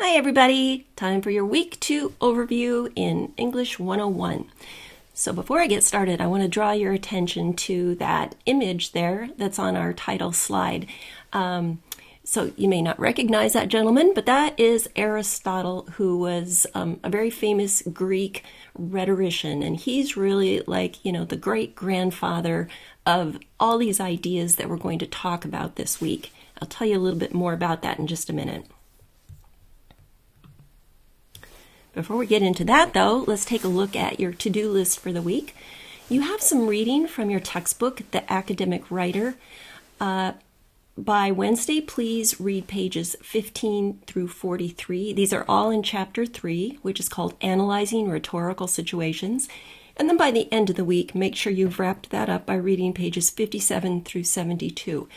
Hi everybody! Time for your week 2 overview in English 101. So before I get started, I want to draw your attention to that image there that's on our title slide. So you may not recognize that gentleman, but that is Aristotle, who was a very famous Greek rhetorician, and he's really like, the great-grandfather of all these ideas that we're going to talk about this week. I'll tell you a little bit more about that in just a minute. Before we get into that, though, let's take a look at your to-do list for the week. You have some reading from your textbook, The Academic Writer. By Wednesday, please read pages 15 through 43. These are all in Chapter 3, which is called Analyzing Rhetorical Situations. And then by the end of the week, make sure you've wrapped that up by reading pages 57 through 72.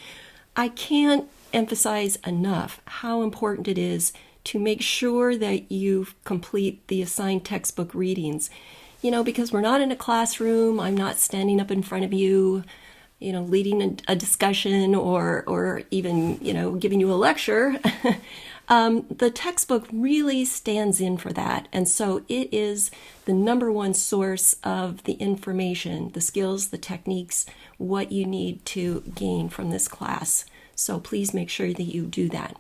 I can't emphasize enough how important it is to make sure that you complete the assigned textbook readings. Because we're not in a classroom, I'm not standing up in front of you, leading a discussion or even, giving you a lecture. The textbook really stands in for that. And so it is the number one source of the information, the skills, the techniques, what you need to gain from this class. So please make sure that you do that.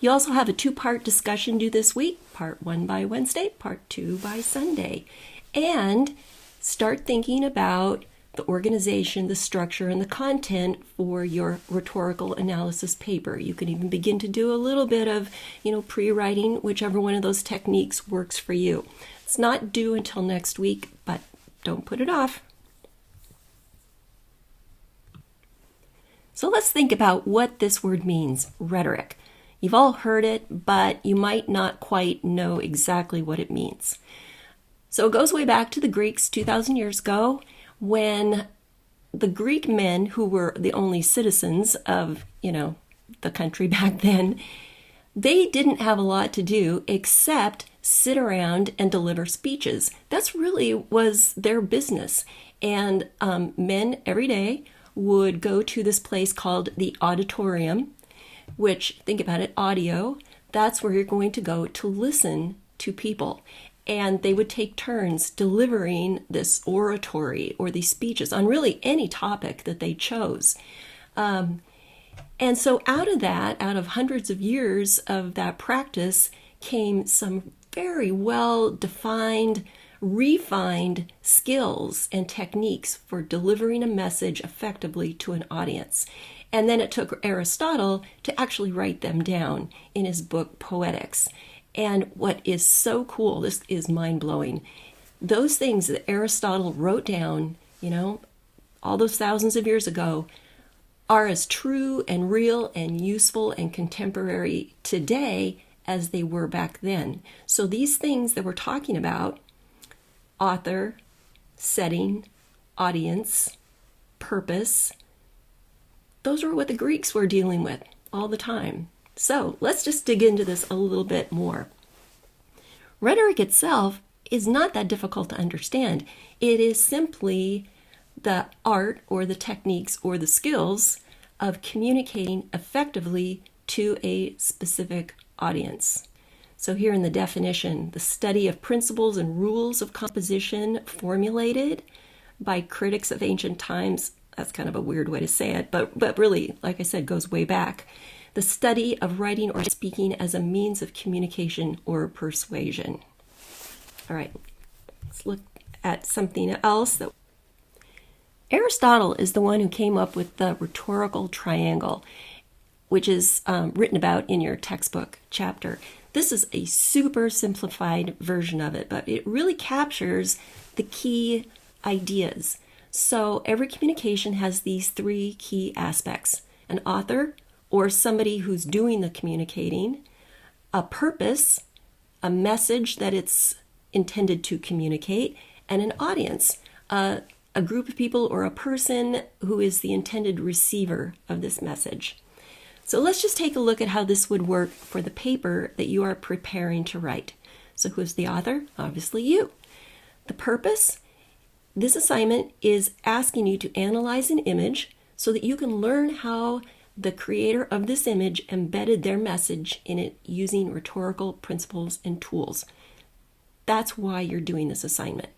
You also have a 2-part discussion due this week, part 1 by Wednesday, part 2 by Sunday. And start thinking about the organization, the structure, and the content for your rhetorical analysis paper. You can even begin to do a little bit of, pre-writing, whichever one of those techniques works for you. It's not due until next week, but don't put it off. So let's think about what this word means, rhetoric. You've all heard it, but you might not quite know exactly what it means. So it goes way back to the Greeks 2,000 years ago, when the Greek men, who were the only citizens of, the country back then, they didn't have a lot to do except sit around and deliver speeches. That's really was their business. And men every day would go to this place called the auditorium, which, think about it, audio, that's where you're going to go to listen to people. And they would take turns delivering this oratory or these speeches on really any topic that they chose. And so out of hundreds of years of that practice came some very well-defined, refined skills and techniques for delivering a message effectively to an audience. And then it took Aristotle to actually write them down in his book, Poetics. And what is so cool, this is mind-blowing, those things that Aristotle wrote down, all those thousands of years ago, are as true and real and useful and contemporary today as they were back then. So these things that we're talking about, author, setting, audience, purpose, those are what the Greeks were dealing with all the time. So let's just dig into this a little bit more. Rhetoric itself is not that difficult to understand. It is simply the art or the techniques or the skills of communicating effectively to a specific audience. So here in the definition, the study of principles and rules of composition formulated by critics of ancient times. That's kind of a weird way to say it, but really, like I said, goes way back. The study of writing or speaking as a means of communication or persuasion. All right, let's look at something else. Aristotle is the one who came up with the rhetorical triangle, which is written about in your textbook chapter. This is a super simplified version of it, but it really captures the key ideas. So every communication has these 3 key aspects: an author, or somebody who's doing the communicating, a purpose, a message that it's intended to communicate, and an audience, a group of people or a person who is the intended receiver of this message. So let's just take a look at how this would work for the paper that you are preparing to write. So who's the author? Obviously you. The purpose? This assignment is asking you to analyze an image so that you can learn how the creator of this image embedded their message in it using rhetorical principles and tools. That's why you're doing this assignment.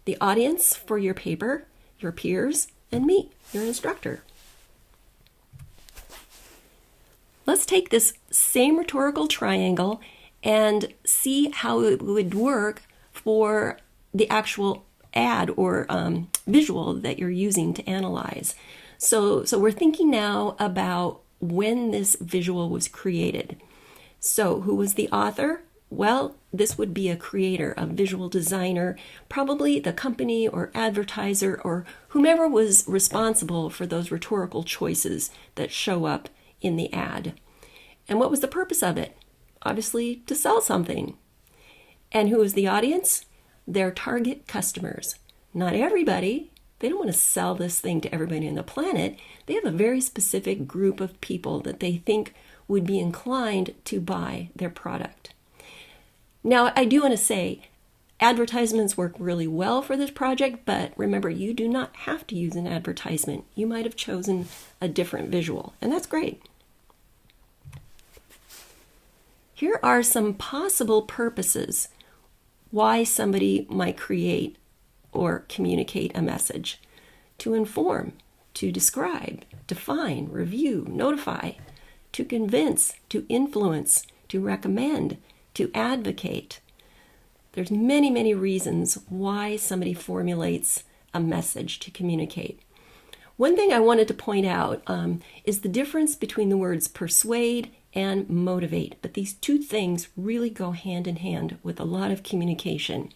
The audience for your paper, your peers, and me, your instructor. Let's take this same rhetorical triangle and see how it would work for the actual ad or visual that you're using to analyze. So we're thinking now about when this visual was created. So who was the author? Well, this would be a creator, a visual designer, probably the company or advertiser or whomever was responsible for those rhetorical choices that show up in the ad. And what was the purpose of it? Obviously, to sell something. And who is the audience? Their target customers. Not everybody. They don't want to sell this thing to everybody on the planet. They have a very specific group of people that they think would be inclined to buy their product. Now, I do want to say, advertisements work really well for this project, but remember, you do not have to use an advertisement. You might have chosen a different visual, and that's great. Here are some possible purposes why somebody might create or communicate a message: to inform, to describe, define, review, notify, to convince, to influence, to recommend, to advocate. There's many, many reasons why somebody formulates a message to communicate. One thing I wanted to point out is the difference between the words persuade and motivate, but these two things really go hand in hand with a lot of communication.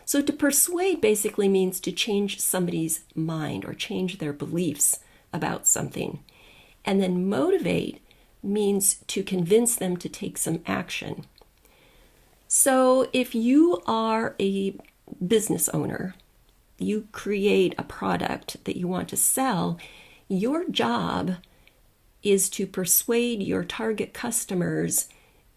So to persuade basically means to change somebody's mind or change their beliefs about something. And then motivate means to convince them to take some action. So if you are a business owner, you create a product that you want to sell, your job is to persuade your target customers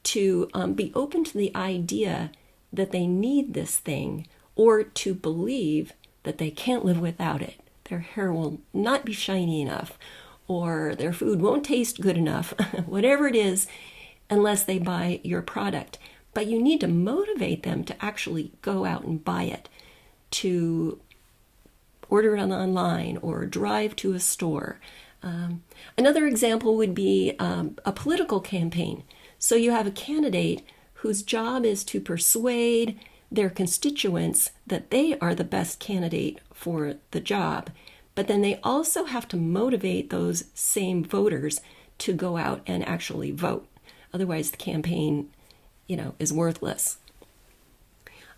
to be open to the idea that they need this thing, or to believe that they can't live without it. Their hair will not be shiny enough, or their food won't taste good enough, whatever it is, unless they buy your product. But you need to motivate them to actually go out and buy it, to order it online or drive to a store. Another example would be a political campaign. So you have a candidate whose job is to persuade their constituents that they are the best candidate for the job, but then they also have to motivate those same voters to go out and actually vote. Otherwise, the campaign, is worthless.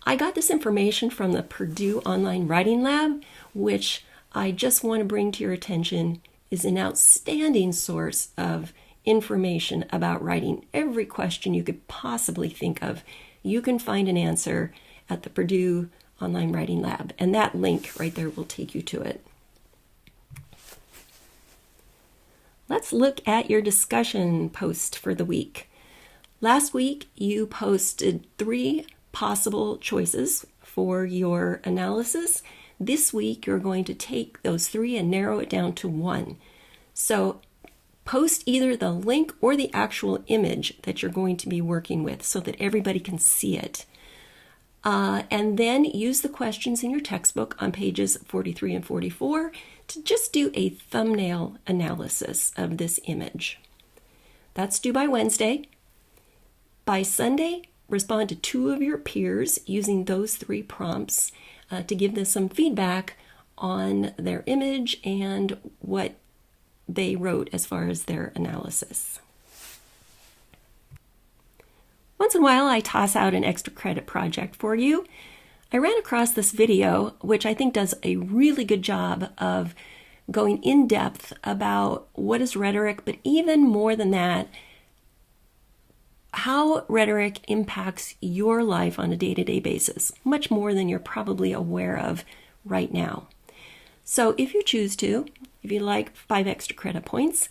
I got this information from the Purdue Online Writing Lab, which I just want to bring to your attention is an outstanding source of information about writing. Every question you could possibly think of, you can find an answer at the Purdue Online Writing Lab, and that link right there will take you to it. Let's look at your discussion post for the week. Last week, you posted 3 possible choices for your analysis. This week, you're going to take those 3 and narrow it down to 1. So post either the link or the actual image that you're going to be working with so that everybody can see it. And then use the questions in your textbook on pages 43 and 44 to just do a thumbnail analysis of this image. That's due by Wednesday. By Sunday, respond to 2 of your peers using those 3 prompts to give them some feedback on their image and what they wrote as far as their analysis. Once in a while, I toss out an extra credit project for you. I ran across this video, which I think does a really good job of going in depth about what is rhetoric, but even more than that, how rhetoric impacts your life on a day-to-day basis, much more than you're probably aware of right now. So if you choose to, if you like 5 extra credit points,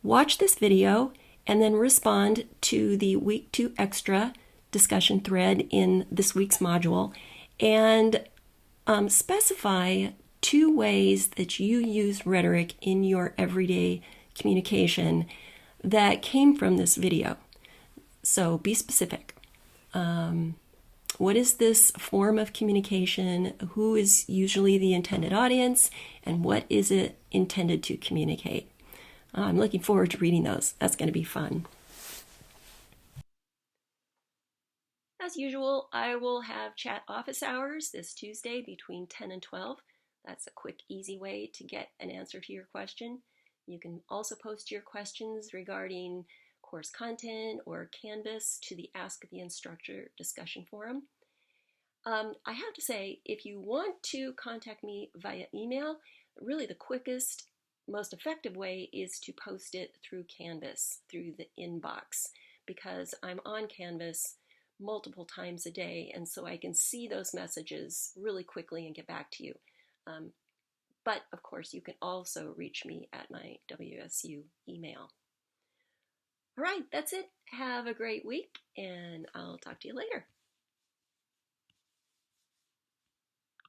watch this video and then respond to the Week 2 Extra discussion thread in this week's module and specify 2 ways that you use rhetoric in your everyday communication that came from this video. So be specific. What is this form of communication? Who is usually the intended audience? And what is it intended to communicate? I'm looking forward to reading those. That's going to be fun. As usual, I will have chat office hours this Tuesday between 10 and 12. That's a quick, easy way to get an answer to your question. You can also post your questions regarding course content or Canvas to the Ask the Instructor discussion forum. I have to say, if you want to contact me via email, really the quickest, most effective way is to post it through Canvas, through the inbox, because I'm on Canvas multiple times a day, and so I can see those messages really quickly and get back to you. But of course, you can also reach me at my WSU email. All right, that's it. Have a great week, and I'll talk to you later.